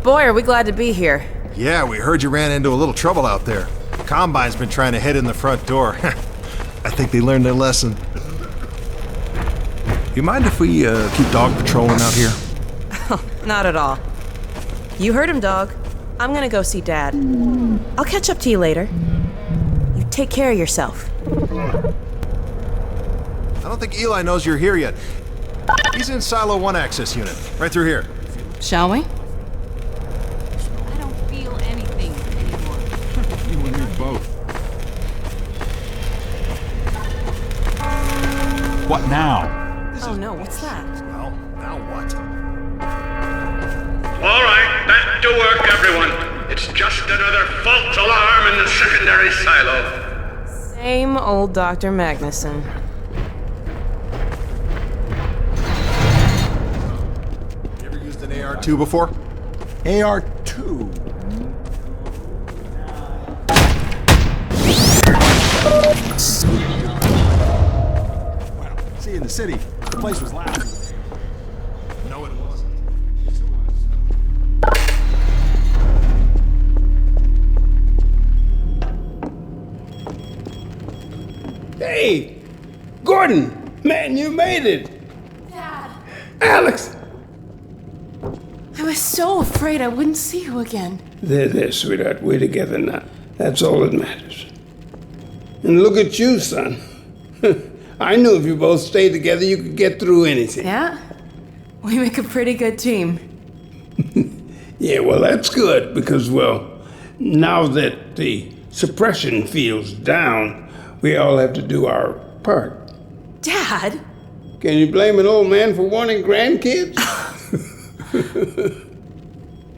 boy, are we glad to be here. Yeah, we heard you ran into a little trouble out there. Combine's been trying to head in the front door. I think they learned their lesson. You mind if we keep dog patrolling out here? Not at all. You heard him, dog. I'm gonna go see Dad. I'll catch up to you later. You take care of yourself. I don't think Eli knows you're here yet. He's in Silo 1 access unit, right through here. Shall we? I don't feel anything anymore. You and me both. What now? Oh no, what's that? Well, now what? All right, back to work, everyone. It's just another false alarm in the secondary silo. Same old Dr. Magnuson. You ever used an AR-2 before? AR-2. Well, see, in the city, the place was loud. No, it wasn't. Hey, Gordon, man, you made it. Dad, Alex. I was so afraid I wouldn't see you again. There, sweetheart. We're together now. That's all that matters. And look at you, son. I knew if you both stayed together, you could get through anything. Yeah? We make a pretty good team. Yeah, well, that's good because, well, now that the suppression field's down, we all have to do our part. Dad? Can you blame an old man for wanting grandkids?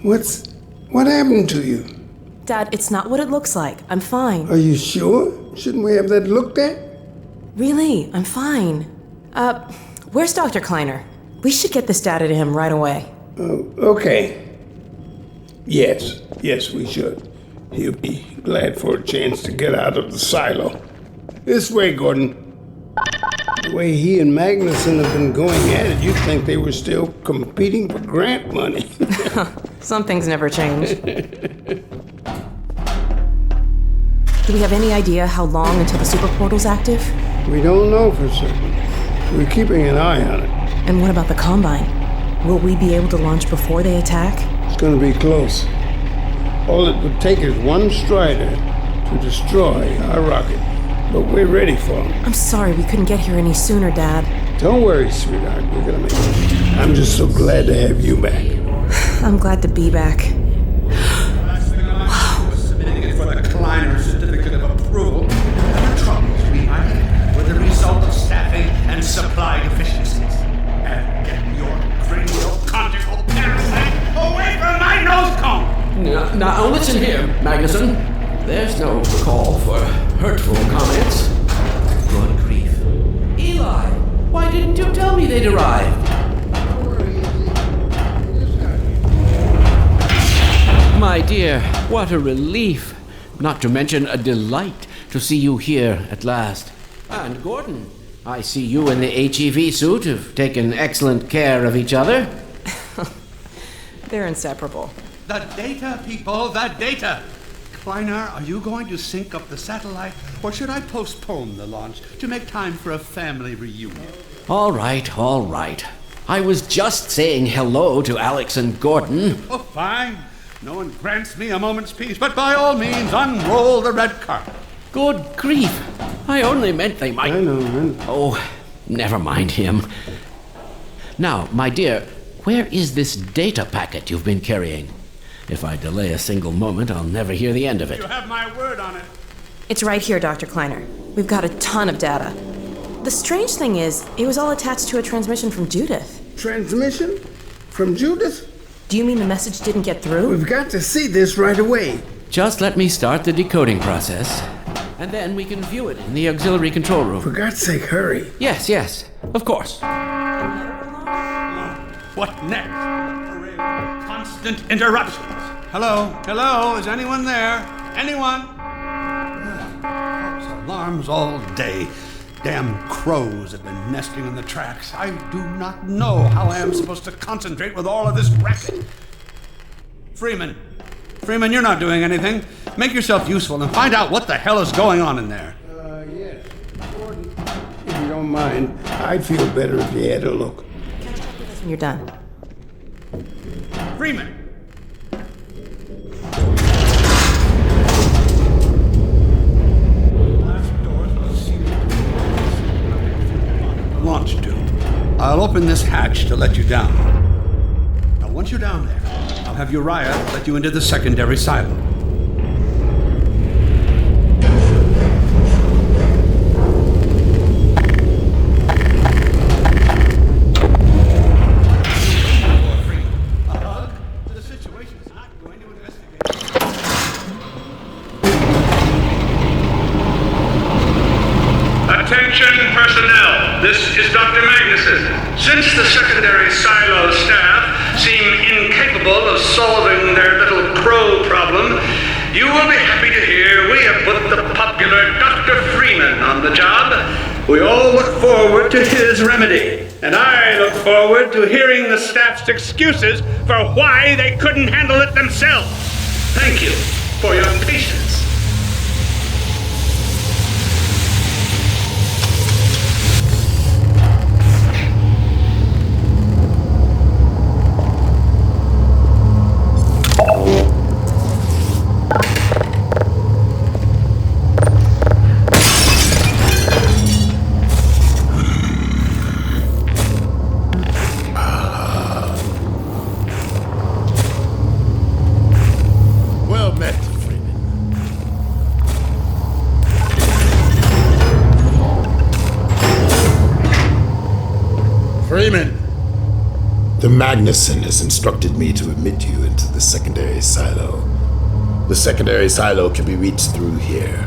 What happened to you? Dad, it's not what it looks like. I'm fine. Are you sure? Shouldn't we have that looked at? Really, I'm fine. Where's Dr. Kleiner? We should get this data to him right away. Oh, okay. Yes, we should. He'll be glad for a chance to get out of the silo. This way, Gordon. The way he and Magnuson have been going at it, you'd think they were still competing for grant money. Some things never change. Do we have any idea how long until the super portal's active? We don't know for certain. We're keeping an eye on it. And what about the Combine? Will we be able to launch before they attack? It's gonna be close. All it would take is one Strider to destroy our rocket. But we're ready for him. I'm sorry we couldn't get here any sooner, Dad. Don't worry, sweetheart. We're gonna make it. I'm just so glad to have you back. I'm glad to be back. Submitting it for the Kleiner certificate of approval. And the troubles we might have were the result of staffing and supply deficiencies. And get your cranial-conjugal parasite away from my nose cone! Now, listen here, Magnuson. There's no call for hurtful comments. Good grief. Eli, why didn't you tell me they'd arrived? My dear, what a relief. Not to mention a delight to see you here at last. And Gordon, I see you in the HEV suit have taken excellent care of each other. They're inseparable. The data, people, the data! Kleiner, are you going to sync up the satellite, or should I postpone the launch to make time for a family reunion? All right. I was just saying hello to Alex and Gordon. Oh, fine. No one grants me a moment's peace, but by all means, unroll the red carpet. Good grief. I only meant they might... I know. Oh, never mind him. Now, my dear, where is this data packet you've been carrying? If I delay a single moment, I'll never hear the end of it. You have my word on it. It's right here, Dr. Kleiner. We've got a ton of data. The strange thing is, it was all attached to a transmission from Judith. Transmission? From Judith? Do you mean the message didn't get through? We've got to see this right away. Just let me start the decoding process, and then we can view it in the auxiliary control room. For God's sake, hurry. Yes, of course. What next? Constant interruptions. Hello, is anyone there? Anyone? False alarms all day. Damn crows have been nesting in the tracks. I do not know how I am supposed to concentrate with all of this racket. Freeman. Freeman, you're not doing anything. Make yourself useful and find out what the hell is going on in there. Yes. Gordon, if you don't mind, I'd feel better if you had a look. When you're done. Freeman! Launch tube. I'll open this hatch to let you down. Now, once you're down there, I'll have Uriah let you into the secondary silo. Attention personnel, this is Dr. Magnuson. Since the secondary silo staff seem incapable of solving their little crow problem, you will be happy to hear we have put the popular Dr. Freeman on the job. We all look forward to his remedy, and I look forward to hearing the staff's excuses for why they couldn't handle it themselves. Thank you for your patience. Well met, Freeman. Freeman! The Magnuson has instructed me to admit you into the secondary silo. The secondary silo can be reached through here.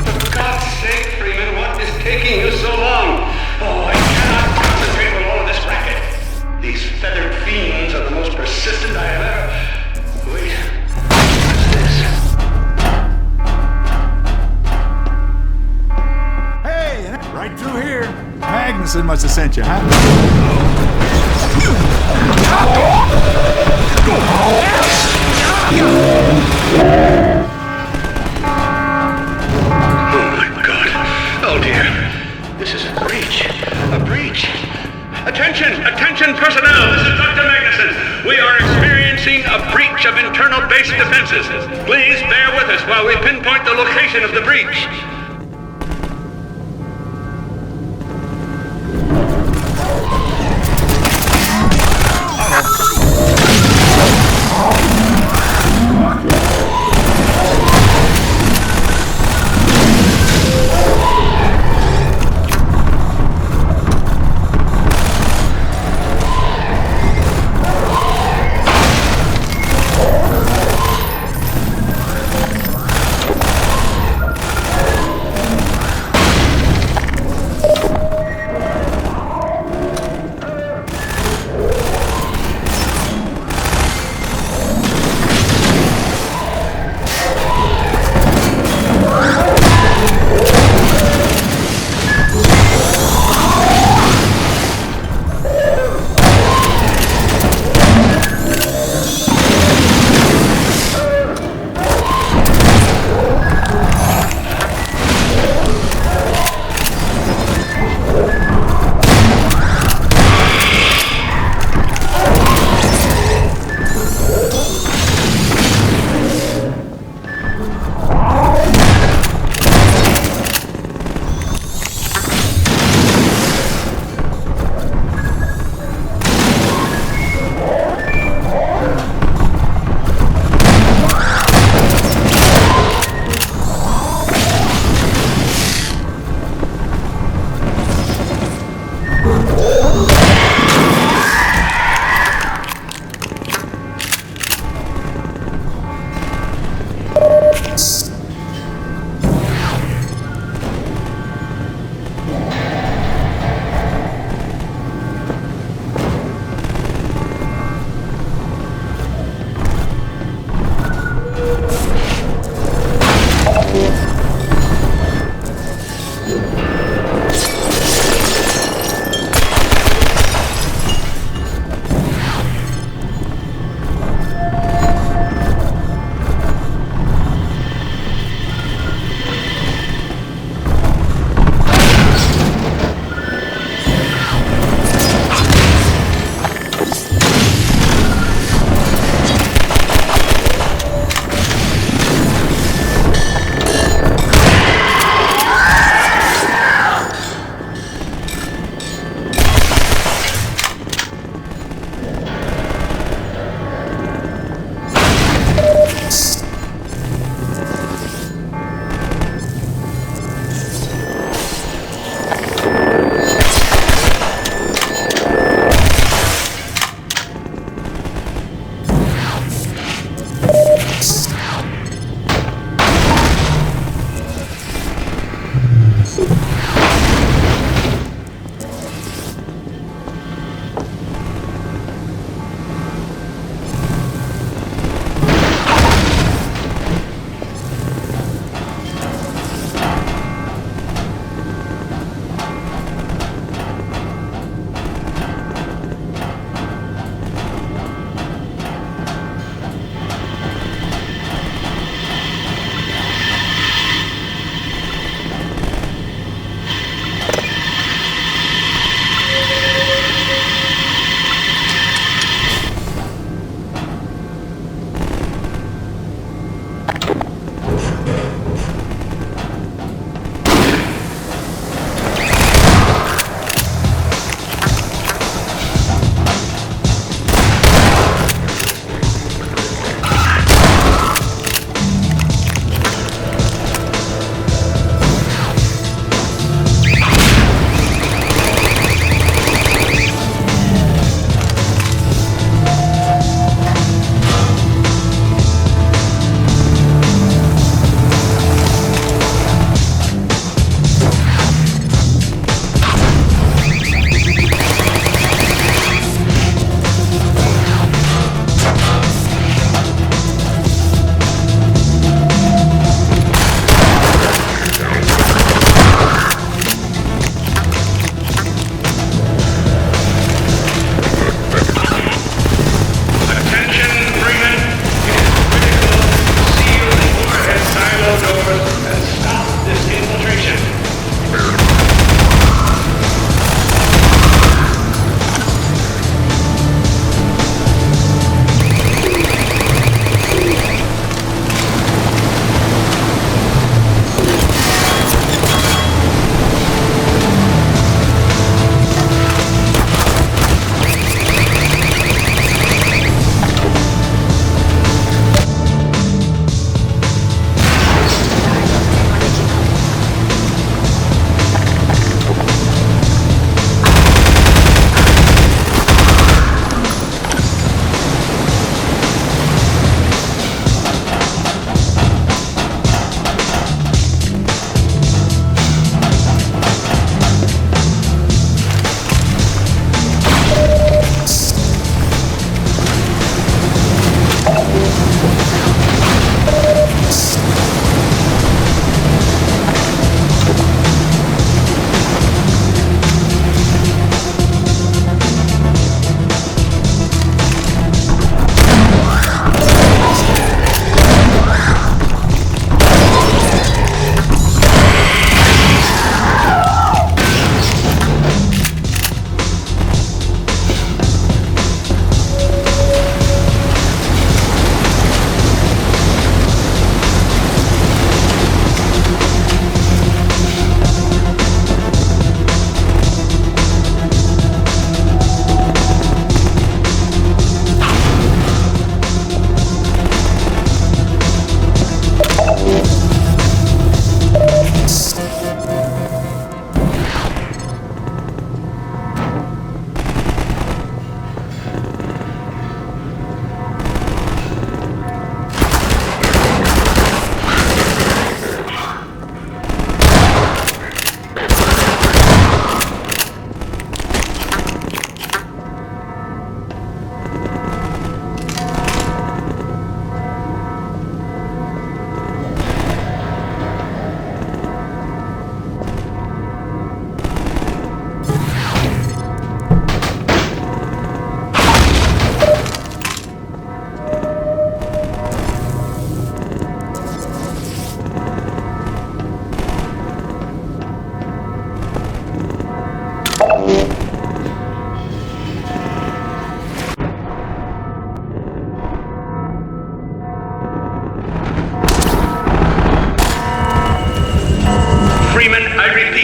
For God's sake, Freeman, what is taking you so long? Oh, I cannot concentrate with all of this racket. These feathered fiends are the most persistent I have ever... Wait, what's this? Hey, right through here. Magnuson must have sent you, huh? Oh my God. Oh dear. This is a breach. A breach. Attention personnel. This is Dr. Magnuson. We are experiencing a breach of internal base defenses. Please bear with us while we pinpoint the location of the breach.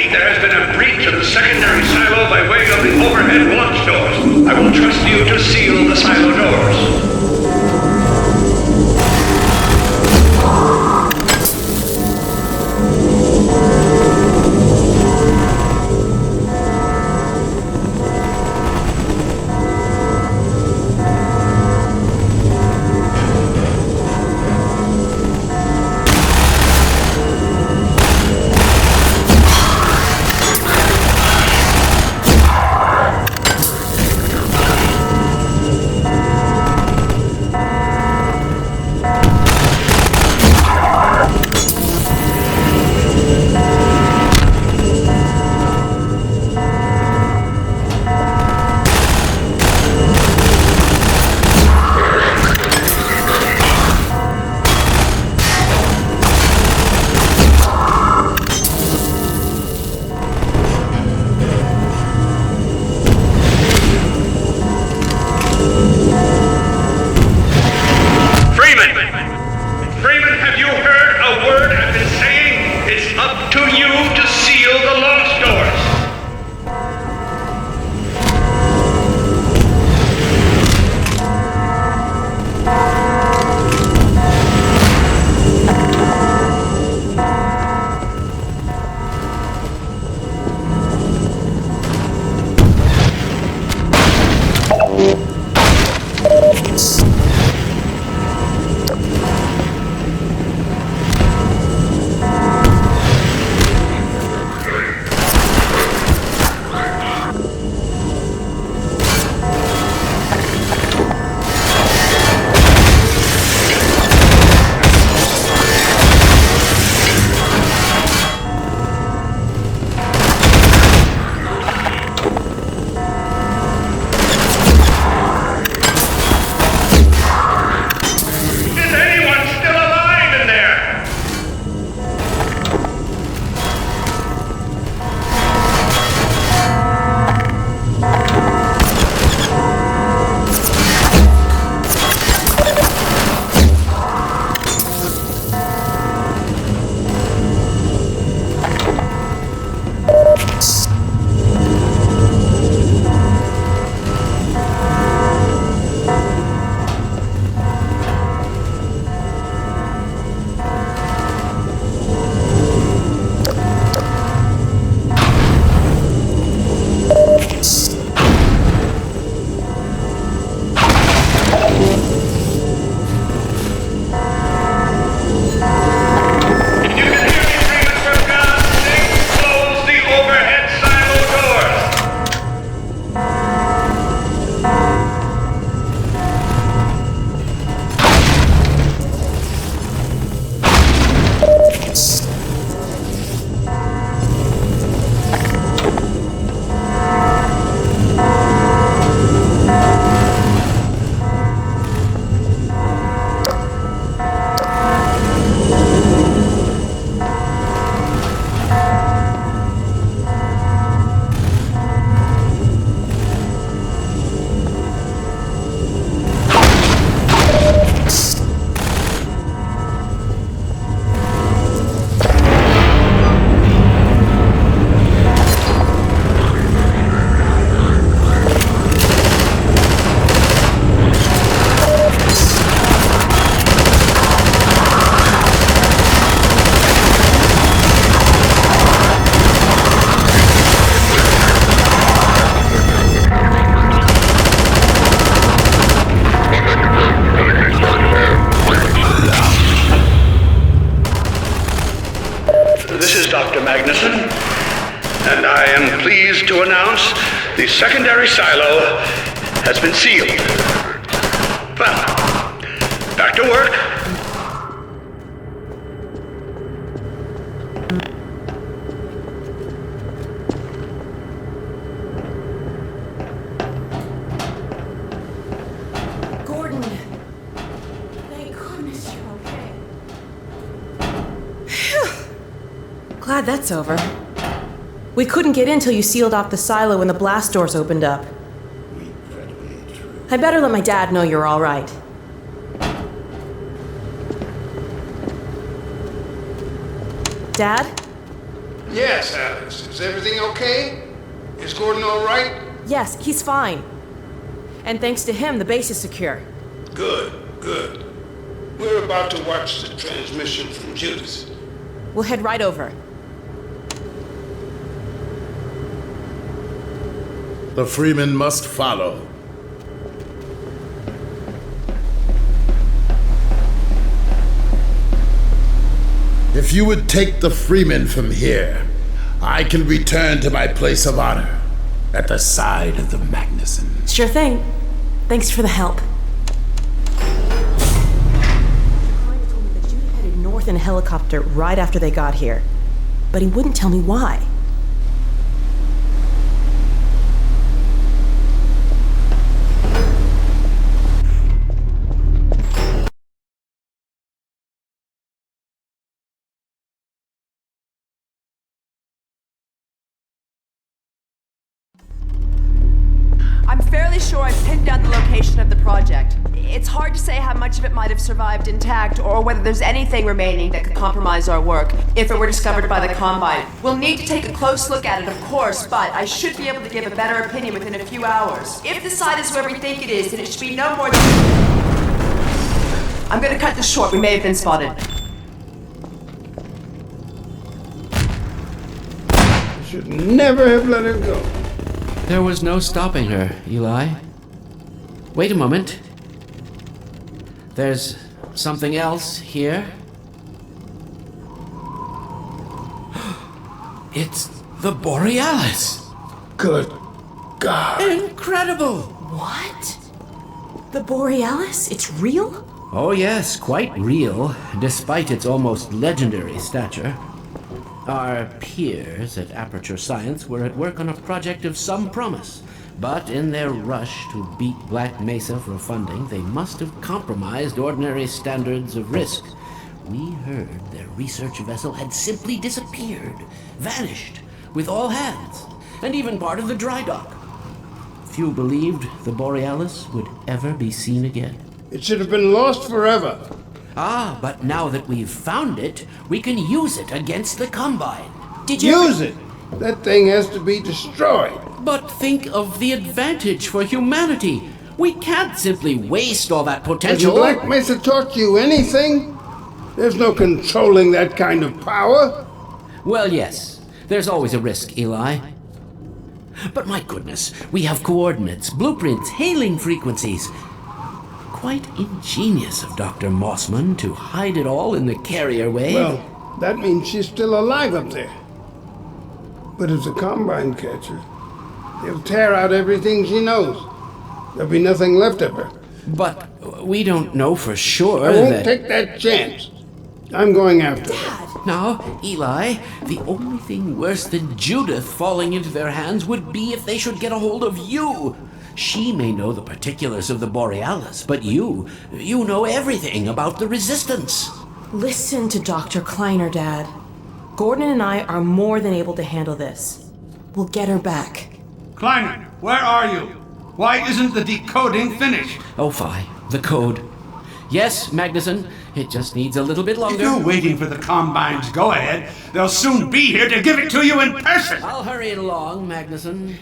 repeat, there has been a breach of the secondary silo by way of the overhead launch doors. I will trust you to seal the silo doors. and I am pleased to announce the secondary silo has been sealed. Well, back to work. Gordon, thank goodness you're okay. Glad that's over. We couldn't get in till you sealed off the silo when the blast doors opened up. I better let my dad know you're all right. Dad? Yes, Alex. Is everything okay? Is Gordon all right? Yes, he's fine. And thanks to him, the base is secure. Good, good. We're about to watch the transmission from Judith. We'll head right over. The Freeman must follow. If you would take the Freeman from here, I can return to my place of honor at the side of the Magnuson. Sure thing. Thanks for the help. Kleiner told me that Judy headed north in a helicopter right after they got here. But he wouldn't tell me why. I'm fairly sure I've pinned down the location of the project. It's hard to say how much of it might have survived intact or whether there's anything remaining that could compromise our work if it were discovered by the Combine. We'll need to take a close look at it, of course, but I should be able to give a better opinion within a few hours. If the site is where we think it is, then it should be no more than... I'm gonna cut this short. We may have been spotted. I should never have let her go. There was no stopping her, Eli. Wait a moment. There's something else here. It's the Borealis. Good God. Incredible! What? The Borealis? It's real? Oh yes, quite real, despite its almost legendary stature. Our peers at Aperture Science were at work on a project of some promise, but in their rush to beat Black Mesa for funding, they must have compromised ordinary standards of risk. We heard their research vessel had simply disappeared, vanished, with all hands, and even part of the dry dock. Few believed the Borealis would ever be seen again. It should have been lost forever. Ah, but now that we've found it, we can use it against the Combine. Did you Use it! That thing has to be destroyed. But think of the advantage for humanity. We can't simply waste all that Has potential. Black Mesa taught you anything? There's no controlling that kind of power. Well, yes. There's always a risk, Eli. But my goodness, we have coordinates, blueprints, hailing frequencies. Quite ingenious of Dr. Mossman to hide it all in the carrier wave. Well, that means she's still alive up there. But if the Combine catch her, they'll tear out everything she knows. There'll be nothing left of her. But we don't know for sure I won't that... take that chance. I'm going after her. Now, Eli, the only thing worse than Judith falling into their hands would be if they should get a hold of you. She may know the particulars of the Borealis, but you know everything about the Resistance. Listen to Dr. Kleiner, Dad. Gordon and I are more than able to handle this. We'll get her back. Kleiner, where are you? Why isn't the decoding finished? Oh, fine. The code. Yes, Magnuson. It just needs a little bit longer. If you're waiting for the Combine's go-ahead, they'll soon be here to give it to you in person. I'll hurry it along, Magnuson.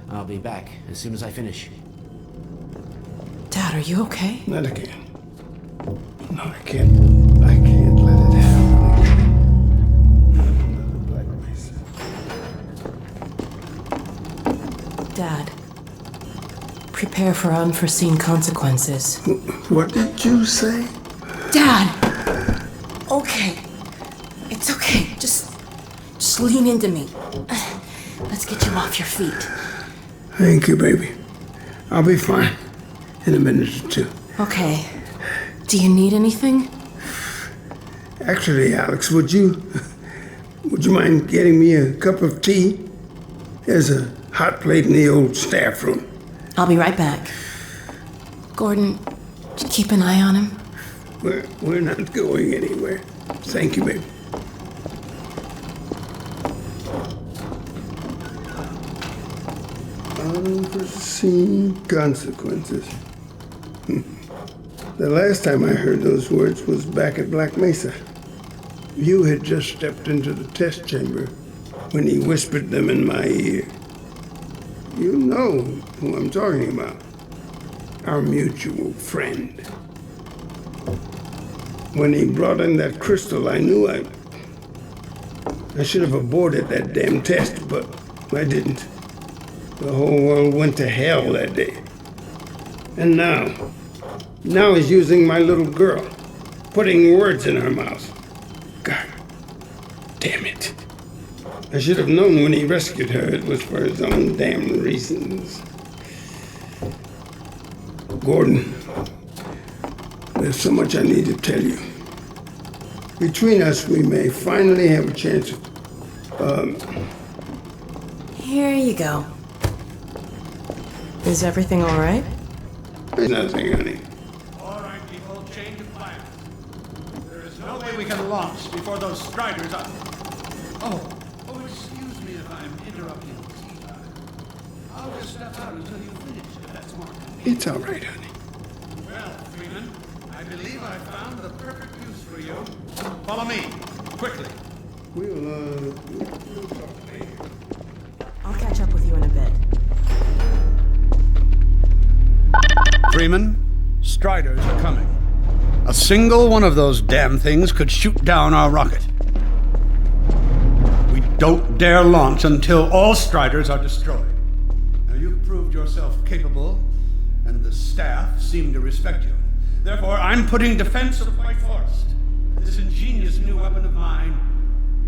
I'll be back as soon as I finish. Dad, are you okay? Not again. No, I can't let it happen again. Not another Black Mesa. Dad, prepare for unforeseen consequences. What did you say? Dad! Okay. It's okay. Just lean into me. Let's get you off your feet. Thank you, baby. I'll be fine in a minute or two. Okay. Do you need anything? Actually, Alex, would you mind getting me a cup of tea? There's a hot plate in the old staff room. I'll be right back. Gordon, keep an eye on him. We're not going anywhere. Thank you, baby. Unforeseen consequences. The last time I heard those words was back at Black Mesa. You had just stepped into the test chamber when he whispered them in my ear. You know who I'm talking about. Our mutual friend. When he brought in that crystal, I knew I should have aborted that damn test, but I didn't. The whole world went to hell that day. And now he's using my little girl, putting words in her mouth. God damn it. I should have known when he rescued her it was for his own damn reasons. Gordon, there's so much I need to tell you. Between us, we may finally have a chance of, Here you go. Is everything all right? There's nothing, honey. All right, people, change of plans. There is no way we can launch before those Striders are... Oh, excuse me if I'm interrupting tea time. I'll just step out until you finish, if that's more convenient. It's all right, honey. Well, Freeman, I believe I found the perfect use for you. Follow me, quickly. We'll talk later. I'll catch up with you in a bit. Freeman, Striders are coming. A single one of those damn things could shoot down our rocket. We don't dare launch until all Striders are destroyed. Now, you've proved yourself capable, and the staff seem to respect you. Therefore, I'm putting defense of White Forest, this ingenious new weapon of mine,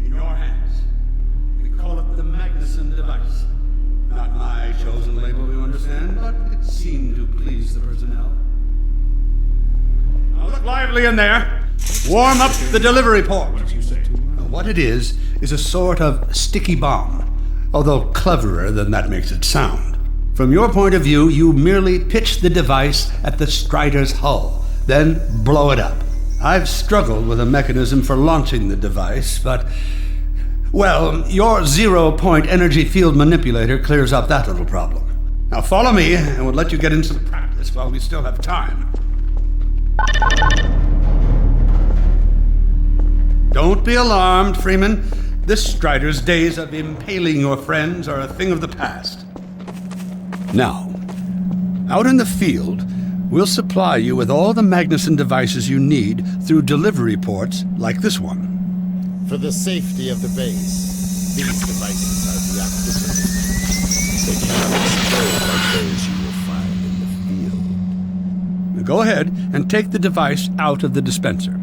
in your hands. We call it the Magnuson device. Not my chosen label, you understand, but it seemed to please the personnel. Now look lively in there. Warm up the delivery port. Now, what it is a sort of sticky bomb, although cleverer than that makes it sound. From your point of view, you merely pitch the device at the Strider's hull, then blow it up. I've struggled with a mechanism for launching the device, but... well, your zero-point energy field manipulator clears up that little problem. Now follow me, and we'll let you get into some practice while we still have time. Don't be alarmed, Freeman. This Strider's days of impaling your friends are a thing of the past. Now, out in the field, we'll supply you with all the Magnuson devices you need through delivery ports like this one. For the safety of the base, these devices are deactivated. They cannot explode like those you will find in the field. Now go ahead and take the device out of the dispenser.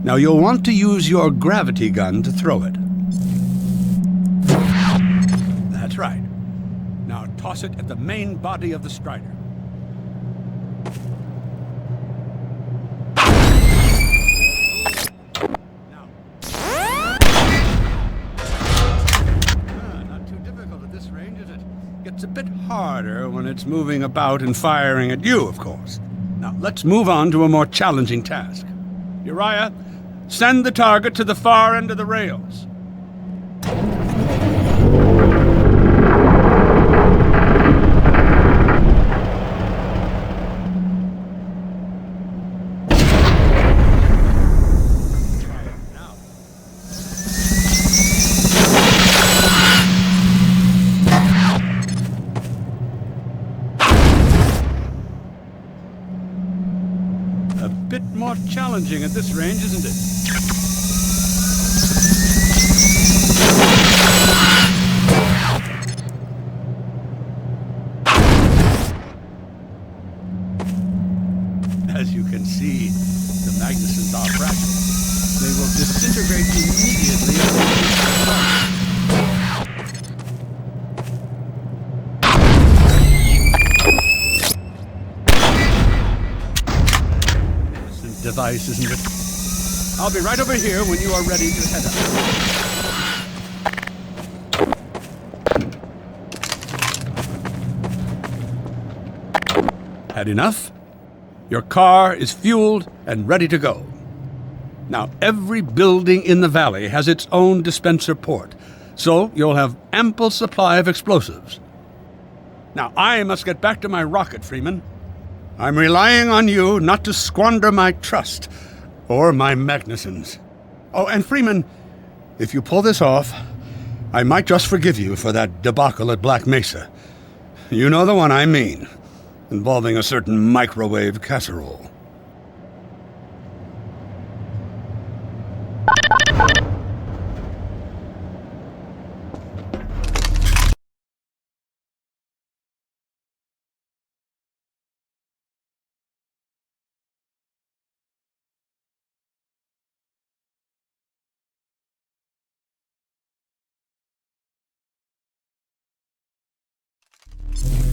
Now you'll want to use your gravity gun to throw it. That's right. Now toss it at the main body of the Strider. It's a bit harder when it's moving about and firing at you, of course. Now, let's move on to a more challenging task. Uriah, send the target to the far end of the rails. More challenging at this range, isn't it? As you can see, the Magnusons are fragile. They will disintegrate immediately if they reach the device, isn't it? I'll be right over here when you are ready to head up. Had enough? Your car is fueled and ready to go. Now, every building in the valley has its own dispenser port, so you'll have ample supply of explosives. Now, I must get back to my rocket, Freeman. I'm relying on you not to squander my trust, or my Magnusons. Oh, and Freeman, if you pull this off, I might just forgive you for that debacle at Black Mesa. You know the one I mean, involving a certain microwave casserole.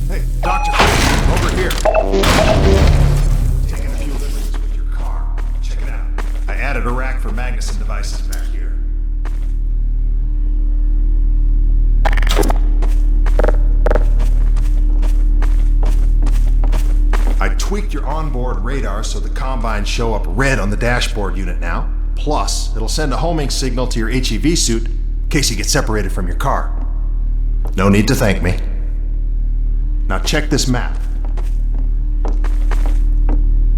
Hey, Doctor, over here. Taking a few liberties with your car. Check it out. I added a rack for Magnuson devices back here. I tweaked your onboard radar so the Combines show up red on the dashboard unit now. Plus, it'll send a homing signal to your HEV suit in case you get separated from your car. No need to thank me. Now check this map.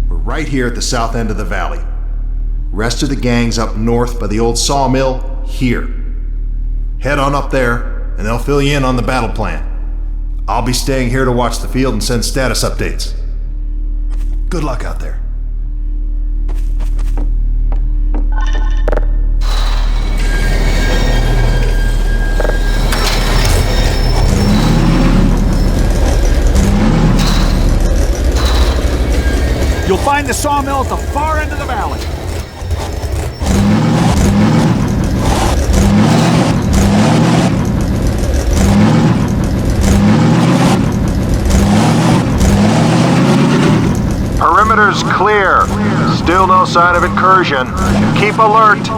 We're right here at the south end of the valley. Rest of the gang's up north by the old sawmill here. Head on up there, and they'll fill you in on the battle plan. I'll be staying here to watch the field and send status updates. Good luck out there. You'll find the sawmill at the far end of the valley. Perimeter's clear. Still no sign of incursion. Keep alert.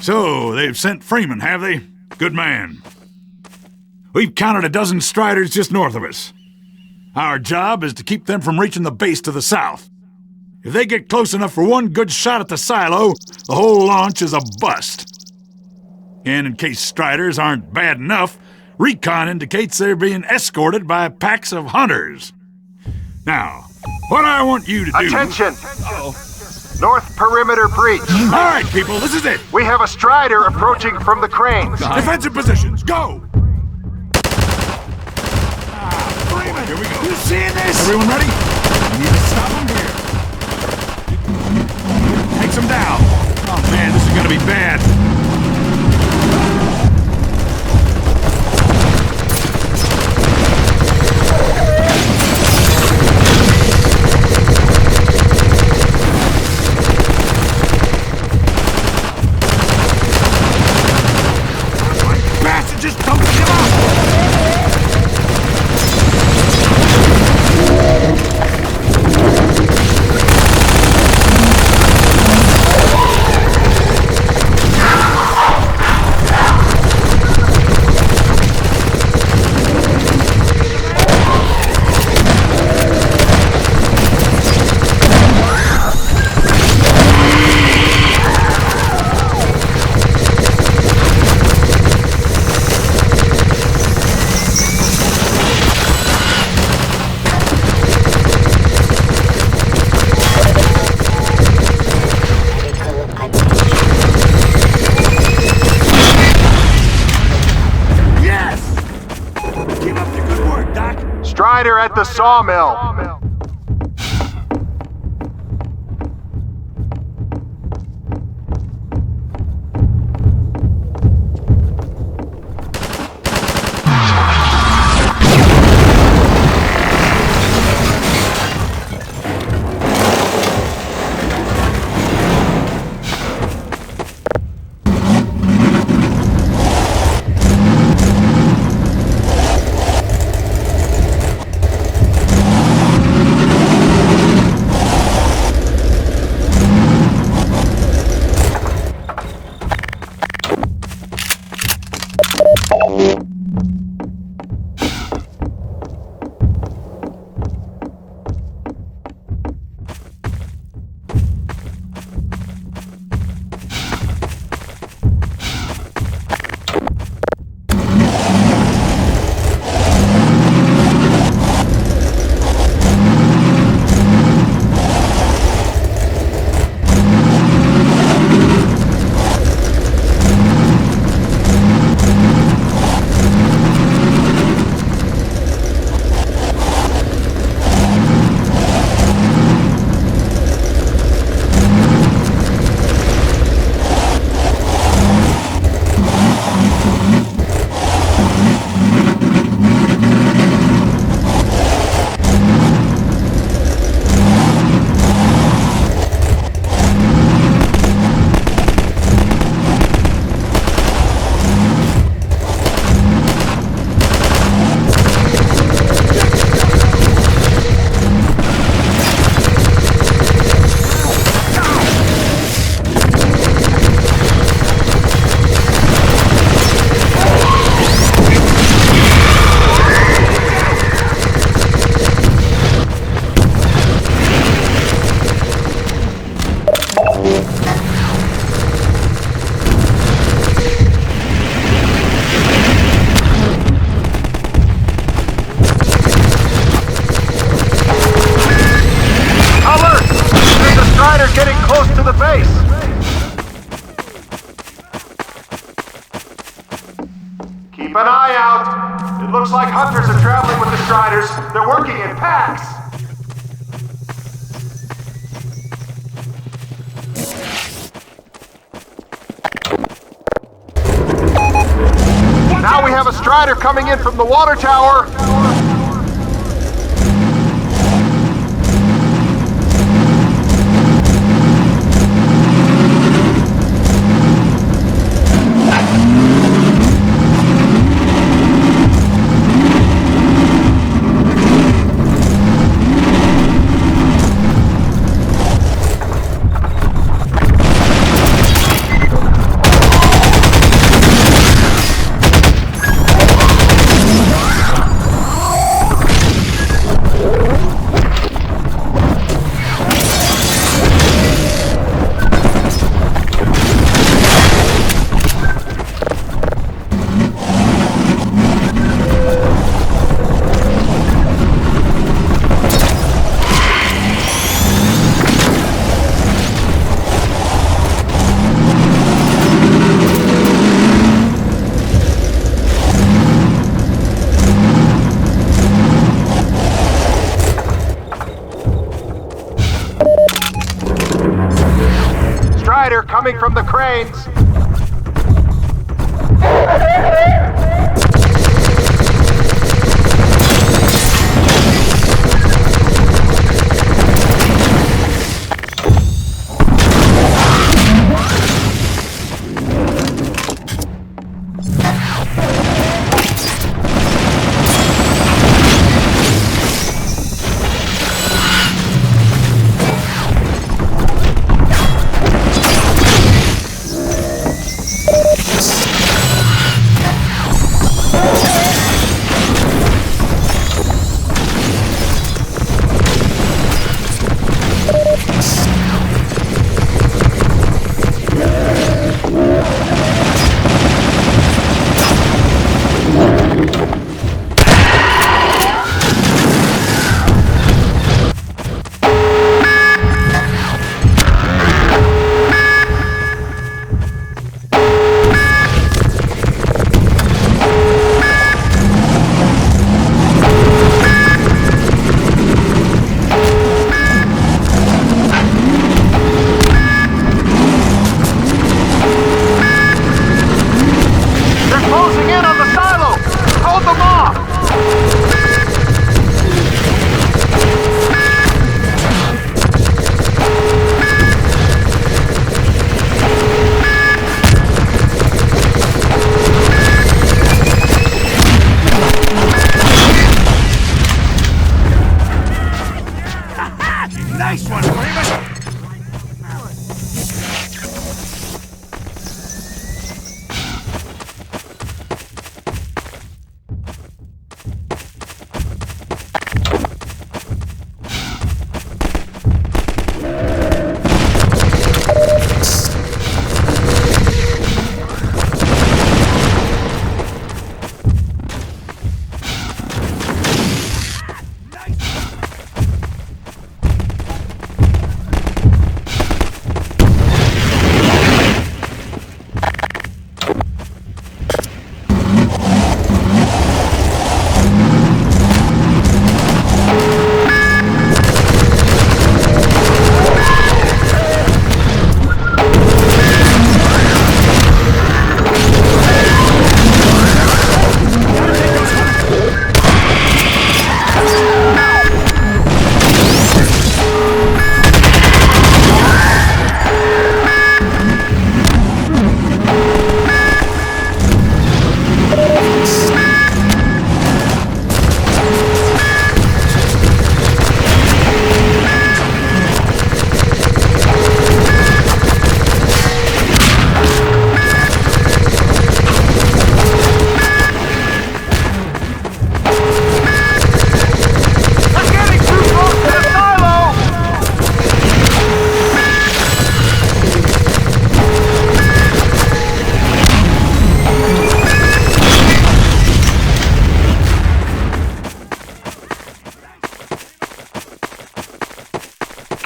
So, they've sent Freeman, have they? Good man. We've counted a dozen Striders just north of us. Our job is to keep them from reaching the base to the south. If they get close enough for one good shot at the silo, the whole launch is a bust. And in case Striders aren't bad enough, recon indicates they're being escorted by packs of hunters. Now, what I want you to do... Attention! North perimeter breach. All right, people, this is it. We have a Strider approaching from the cranes. Defensive positions, go! Freeman, here we go. You seeing this? Everyone ready? We need to stop them here. Takes them down. Oh man, this is gonna be bad. Just don't give up! Strider at the sawmill. Looks like hunters are traveling with the Striders. They're working in packs. Now we have a Strider coming in from the water tower. Coming from the cranes.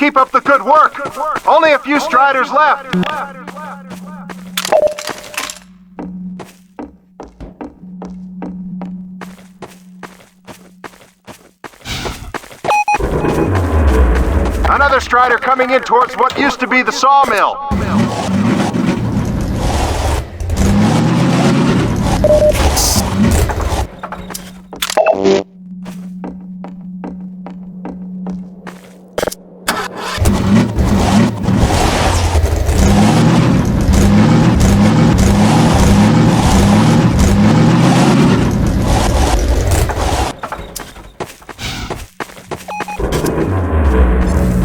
Keep up the good work. Only a few Striders left. Another Strider coming in towards what used to be the sawmill.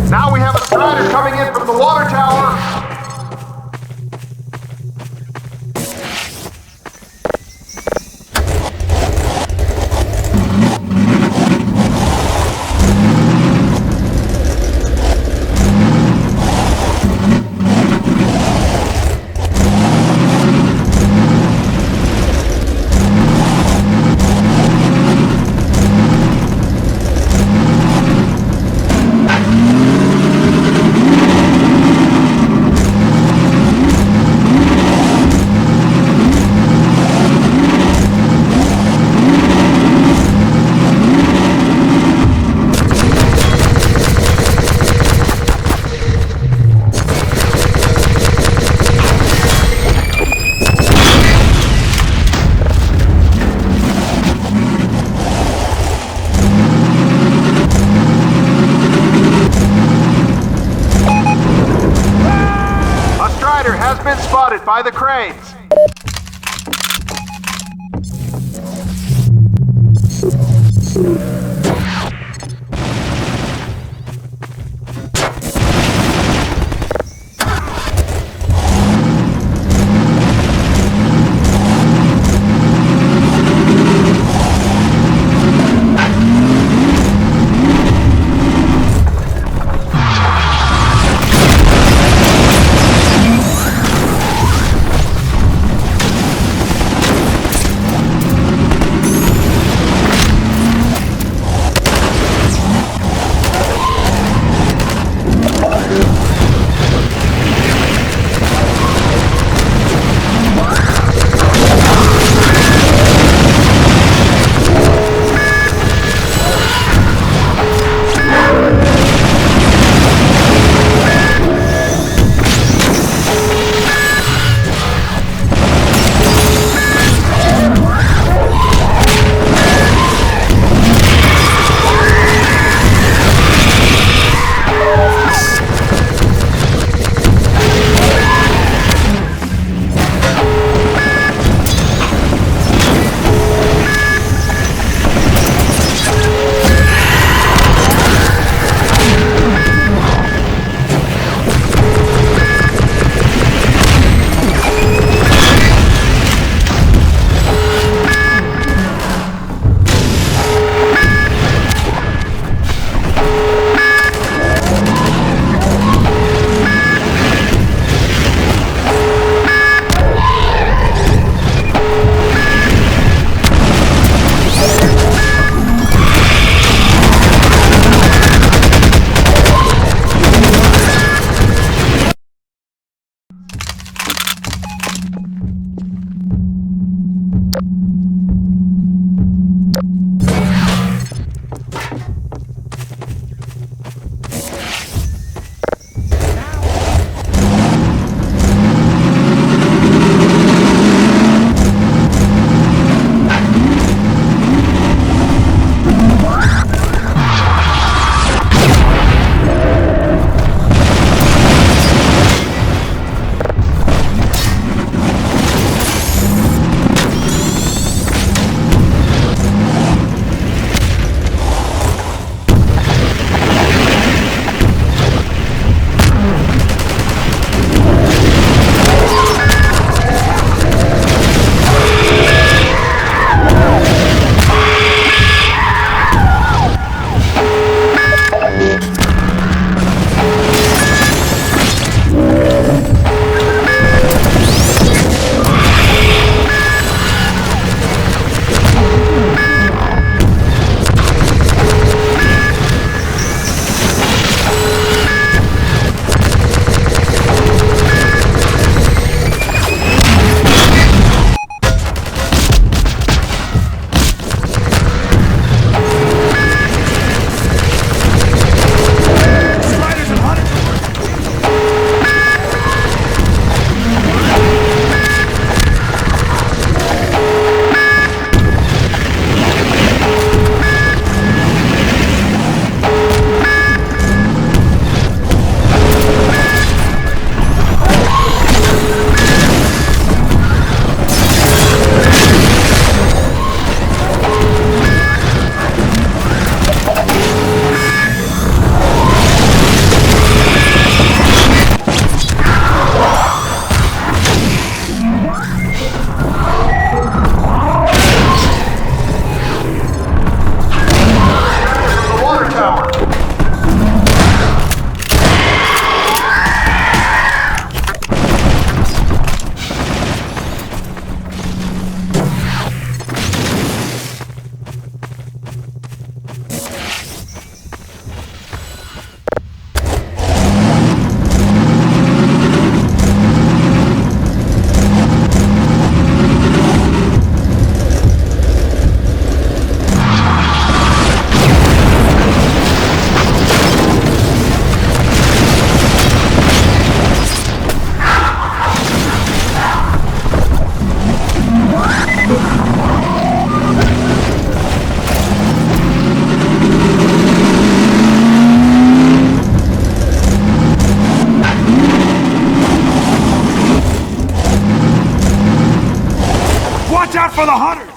Now we have a Strider coming in from the water tower. Has been spotted by the cranes. for the hunters!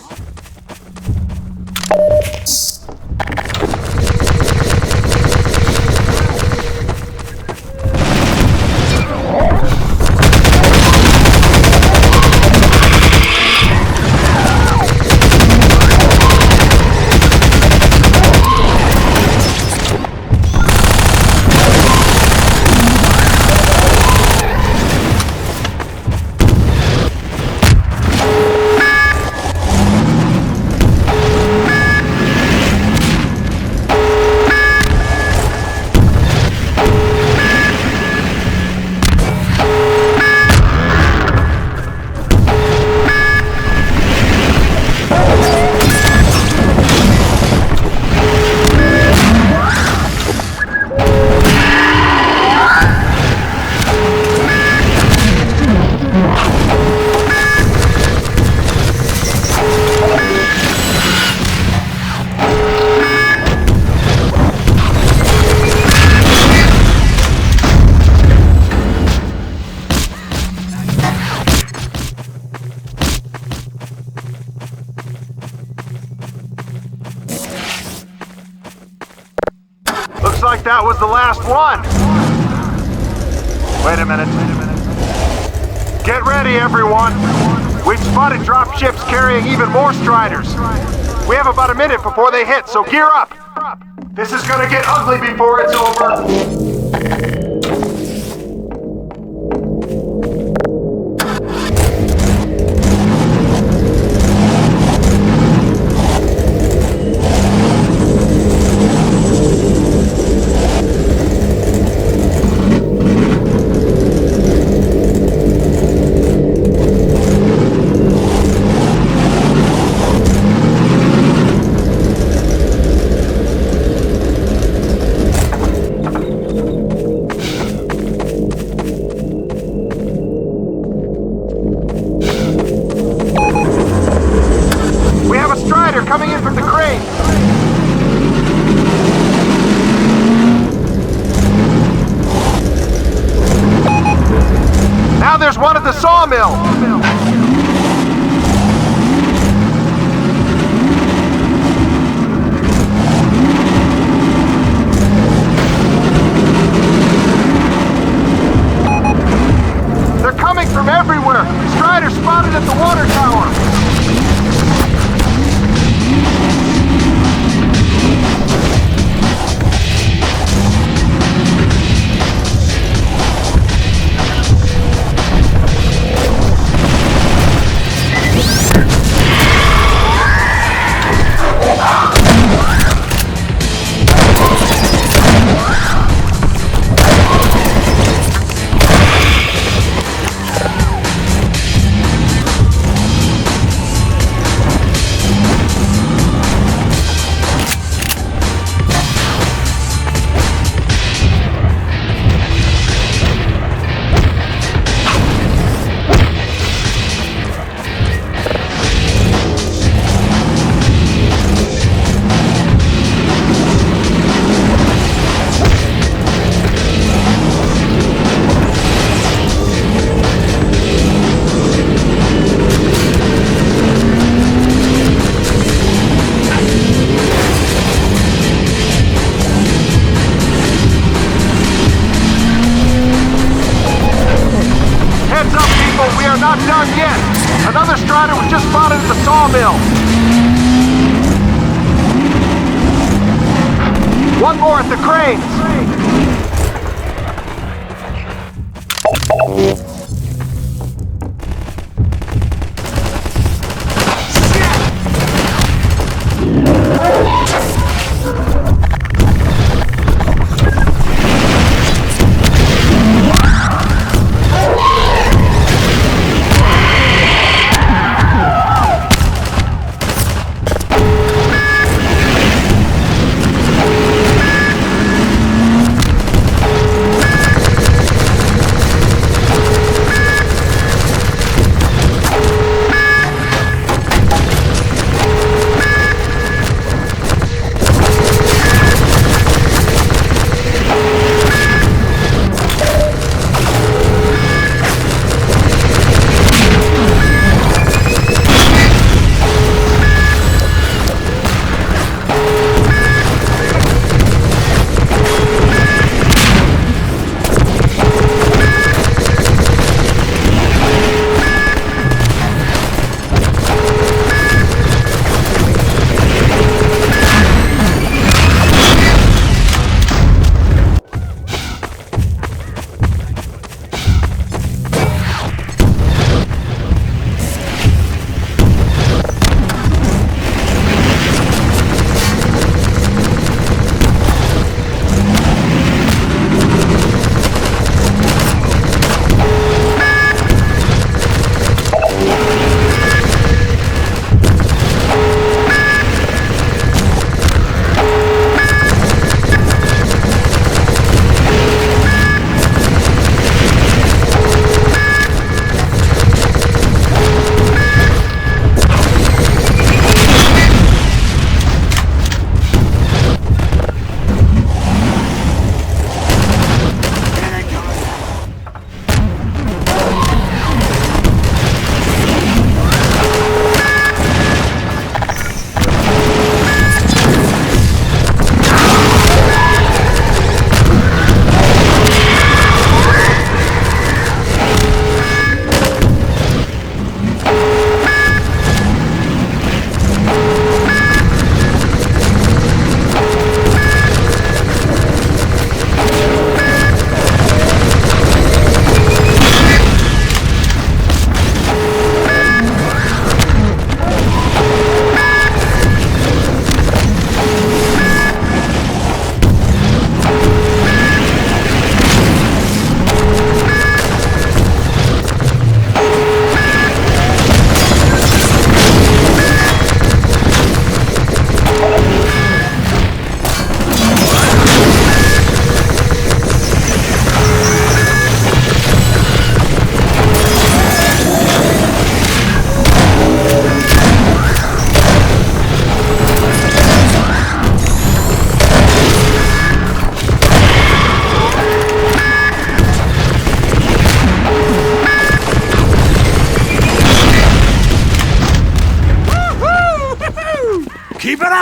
Looks like that was the last one. Wait a minute. Get ready, everyone. We've spotted drop ships carrying even more Striders. We have about a minute before they hit, so gear up. This is gonna get ugly before it's over. Coming in from the crane. Now there's one at the sawmill. They're coming from everywhere. Strider spotted at the water tower. Not done yet. Another Strider was just spotted at the sawmill. One more at the cranes.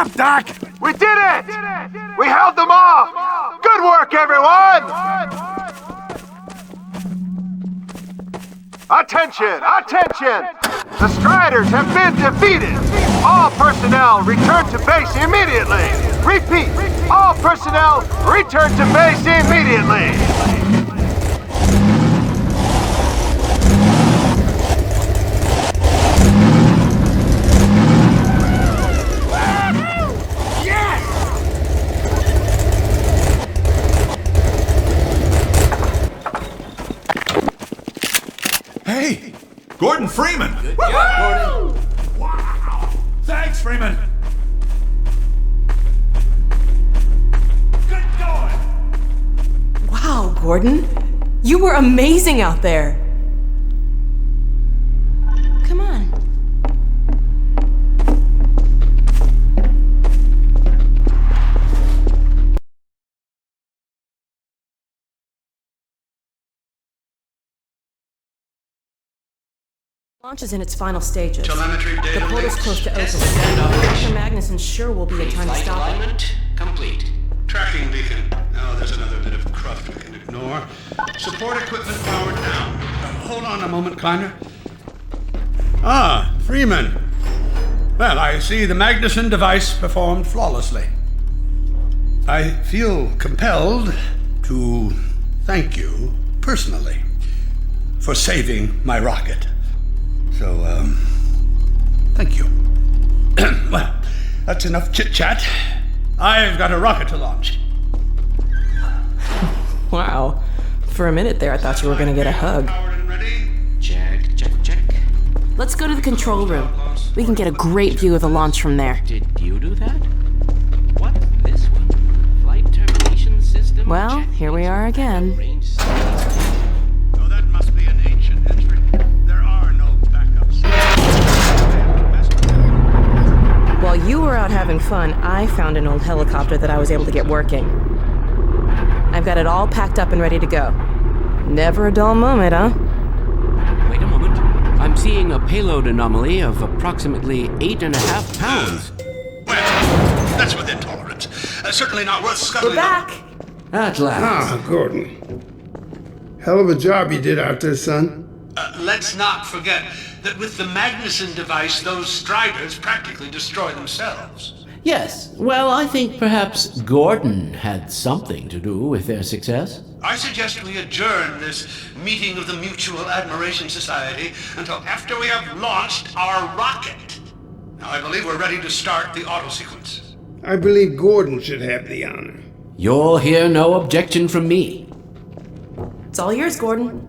job, Doc! We did it! We held them off! Good work, everyone! Attention! Attention! The Striders have been defeated! All personnel return to base immediately! Repeat! All personnel return to base immediately! Hey, Gordon Freeman! Good job, Gordon. Wow! Thanks, Freeman! Good going! Wow, Gordon. You were amazing out there. Come on. Launch is in its final stages. Telemetry data The portal's links. close to opening. Stand operation. Dr. Magnuson sure will be in time to Flight stop it. alignment complete. Tracking beacon. Oh, there's another bit of cruft we can ignore. Support equipment powered down. Hold on a moment, Kleiner. Ah, Freeman. Well, I see the Magnuson device performed flawlessly. I feel compelled to thank you personally for saving my rocket. So, thank you. Well, that's enough chit-chat. I've got a rocket to launch. Wow. For a minute there, I thought you were gonna get a hug. Check, check, check. Let's go to the control room. We can get a great view of the launch from there. Did you do that? What's this one? Flight termination system? Well, here we are again. Oh, that must be an ancient entry. There are no backups. While you were out having fun, I found an old helicopter that I was able to get working. I've got it all packed up and ready to go. Never a dull moment, huh? Wait a moment. I'm seeing a payload anomaly of approximately 8.5 pounds. Well, that's within tolerance. Certainly not worth scuttling. We're back! At last. Ah, Gordon. Hell of a job you did out there, son. Let's not forget that with the Magnuson device, those Striders practically destroy themselves. Yes. Well, I think perhaps Gordon had something to do with their success. I suggest we adjourn this meeting of the Mutual Admiration Society until after we have launched our rocket. Now, I believe we're ready to start the auto sequence. I believe Gordon should have the honor. You'll hear no objection from me. It's all yours, Gordon.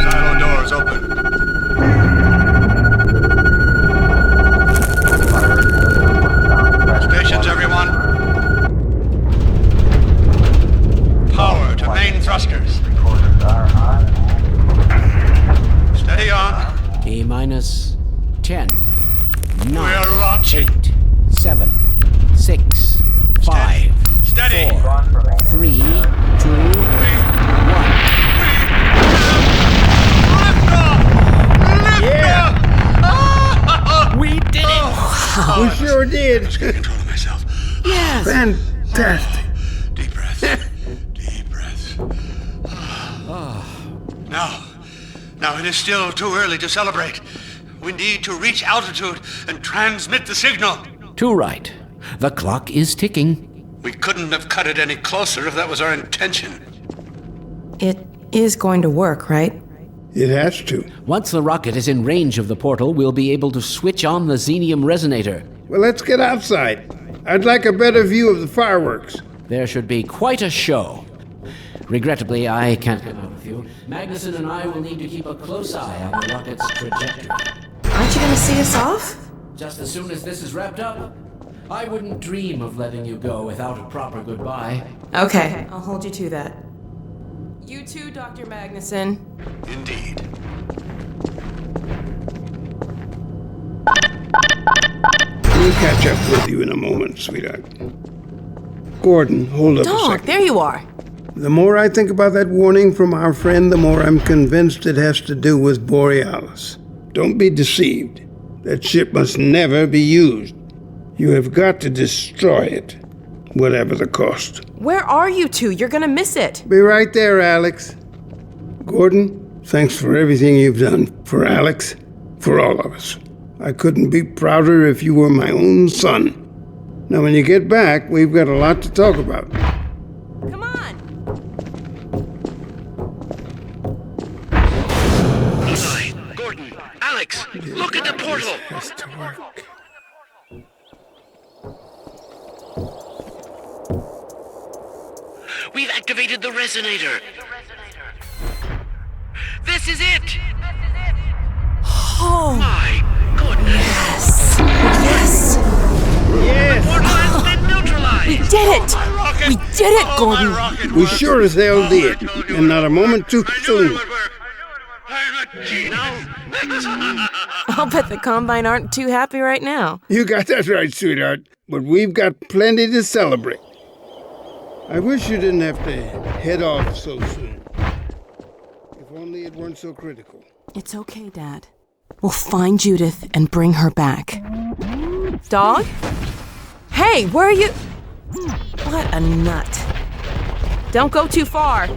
Silo doors open. Stations, everyone. Power to main thrusters. Steady on. T-minus 10, 9, We're launching. 8, 7, 6, 5, Steady. 4, 3, 2, 1. We did it! We sure did. I can't control myself. Yes! Fantastic. Deep breath. Deep breath. Now it is still too early to celebrate. We need to reach altitude and transmit the signal. Too right. The clock is ticking. We couldn't have cut it any closer if that was our intention. It is going to work, right? It has to. Once the rocket is in range of the portal, we'll be able to switch on the xenium resonator. Well, let's get outside. I'd like a better view of the fireworks. There should be quite a show. Regrettably, I can't come out with you. Magnuson and I will need to keep a close eye on the rocket's trajectory. Aren't you gonna see us off? Just as soon as this is wrapped up, I wouldn't dream of letting you go without a proper goodbye. Okay, I'll hold you to that. You too, Dr. Magnuson. Indeed. We'll catch up with you in a moment, sweetheart. Gordon, hold up a Dog, second. there you are. The more I think about that warning from our friend, the more I'm convinced it has to do with Borealis. don't be deceived. That ship must never be used. You have got to destroy it, whatever the cost. Where are you two? You're gonna miss it. Be right there, Alex. Gordon, thanks for everything you've done for Alex, for all of us. I couldn't be prouder if you were my own son. Now, when you get back, we've got a lot to talk about. Come on! Eli, Gordon, Alex, look at the portal! Has to work. We've activated the resonator. This is it! Oh! My goodness! Yes! Yes! The portal has been neutralized! We did it! We did it, Gordon! We sure as hell did, and not a moment too soon. I'm a genius! I'll bet the Combine aren't too happy right now. You got that right, sweetheart. But we've got plenty to celebrate. I wish you didn't have to head off so soon. If only it weren't so critical. It's okay, Dad. We'll find Judith and bring her back. Dog? Hey, where are you? What a nut. Don't go too far.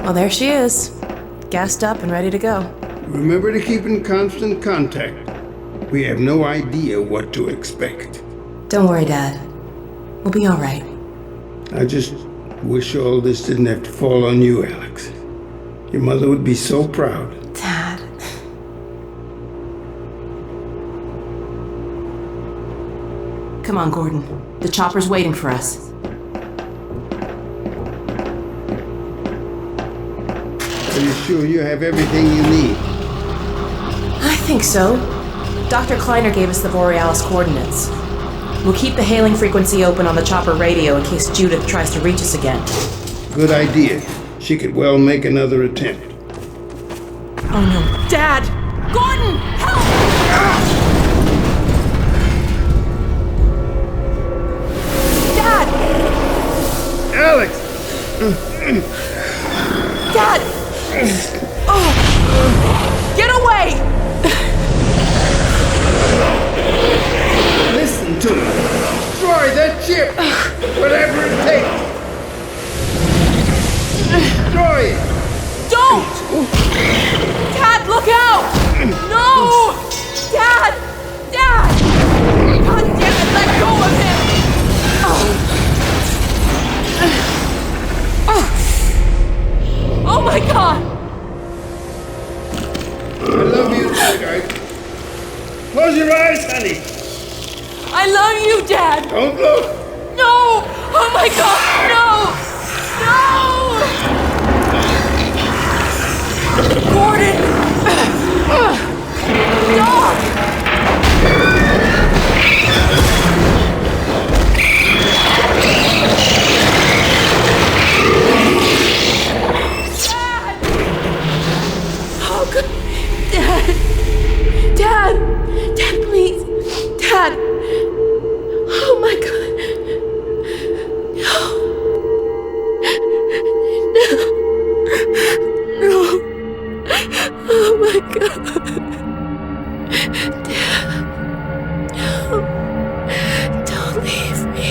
Well, there she is. Gassed up and ready to go. Remember to keep in constant contact. We have no idea what to expect. Don't worry, Dad. We'll be all right. I just wish all this didn't have to fall on you, Alex. Your mother would be so proud. Dad. Come on, Gordon. The chopper's waiting for us. Are you sure you have everything you need? I think so. Dr. Kleiner gave us the Borealis coordinates. We'll keep the hailing frequency open on the chopper radio in case Judith tries to reach us again. Good idea. She could well make another attempt. Oh no. Dad! Gordon! Help! Dad! Alex! Dad! Oh! Get away! Listen to me. Destroy that ship! Whatever it takes! Destroy it! Don't! Dad, look out! No! Dad! Dad! God damn it, let go of him! Oh my God! I love you, sweetheart. Close your eyes, honey. I love you, Dad! Don't look! No! Oh my God! No! No! Gordon! Dog! Dad! Oh, God. Dad! Dad, please! Dad! Oh my God! No! Oh my God! Dad! No! Don't leave me!